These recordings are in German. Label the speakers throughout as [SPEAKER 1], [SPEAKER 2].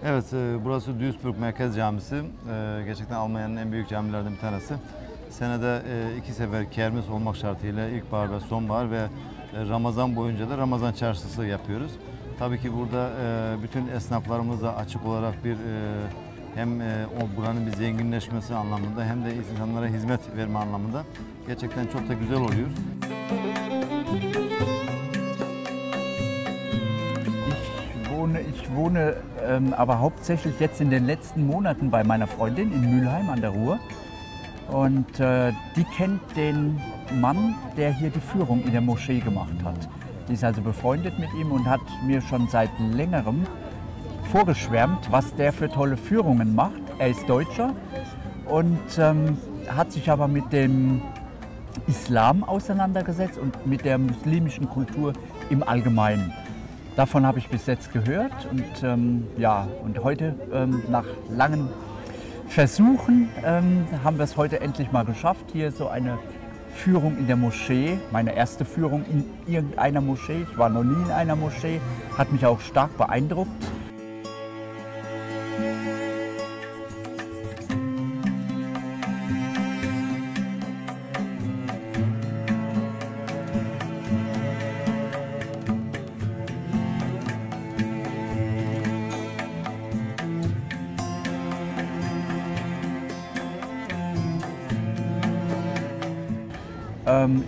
[SPEAKER 1] Evet, burası Duisburg Merkez Camisi. Gerçekten Almanya'nın en büyük camilerden bir tanesi. Senede 2 sefer kermes olmak şartıyla ilkbahar ve sonbahar ve Ramazan boyunca da Ramazan çarşısı yapıyoruz. Tabii ki burada bütün esnaflarımızla açık olarak hem buranın bir zenginleşmesi anlamında hem de insanlara hizmet verme anlamında gerçekten çok da güzel oluyor.
[SPEAKER 2] Ich wohne aber hauptsächlich jetzt in den letzten Monaten bei meiner Freundin in Mülheim an der Ruhr. Und die kennt den Mann, der hier die Führung in der Moschee gemacht hat. Die ist also befreundet mit ihm und hat mir schon seit längerem vorgeschwärmt, was der für tolle Führungen macht. Er ist Deutscher und hat sich aber mit dem Islam auseinandergesetzt und mit der muslimischen Kultur im Allgemeinen. Davon habe ich bis jetzt gehört und, und heute nach langen Versuchen haben wir es heute endlich mal geschafft. Hier so eine Führung in der Moschee, meine erste Führung in irgendeiner Moschee. Ich war noch nie in einer Moschee, hat mich auch stark beeindruckt.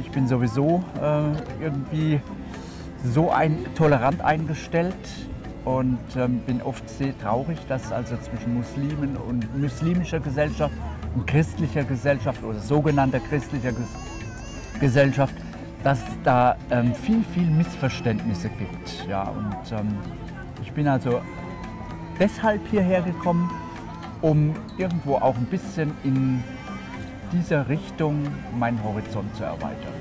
[SPEAKER 2] Ich bin sowieso irgendwie so tolerant eingestellt und bin oft sehr traurig, dass also zwischen Muslimen und muslimischer Gesellschaft und christlicher Gesellschaft oder sogenannter christlicher Gesellschaft, dass es da viel Missverständnisse gibt. Ja, und ich bin also deshalb hierher gekommen, um irgendwo auch ein bisschen in dieser Richtung meinen Horizont zu erweitern.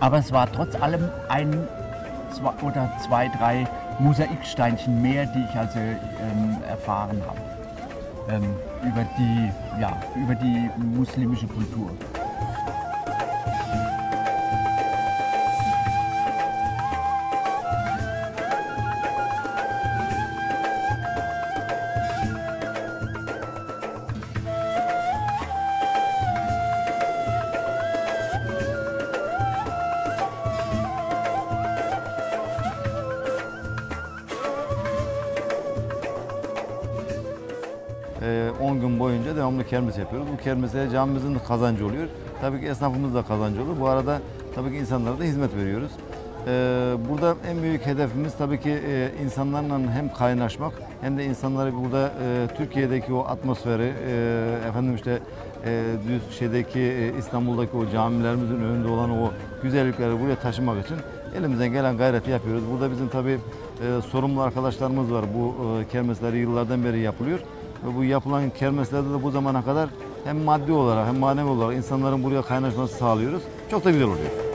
[SPEAKER 2] Aber es war trotz allem zwei, drei Mosaiksteinchen mehr, die ich also erfahren habe über die muslimische Kultur.
[SPEAKER 1] Ee, 10 gün boyunca devamlı kermes yapıyoruz. Bu kermese camimizin de kazancı oluyor. Tabii ki esnafımız da kazancı olur. Bu arada tabii ki insanlara da hizmet veriyoruz. Burada en büyük hedefimiz tabii ki insanlarla hem kaynaşmak hem de insanları burada Türkiye'deki o atmosferi, İstanbul'daki o camilerimizin önünde olan o güzellikleri buraya taşımak için elimizden gelen gayreti yapıyoruz. Burada bizim tabii sorumlu arkadaşlarımız var. Bu kermesleri yıllardan beri yapılıyor. Ve bu yapılan kermeslerde de bu zamana kadar hem maddi olarak hem manevi olarak insanların buraya kaynaşmasını sağlıyoruz. Çok da güzel oluyor.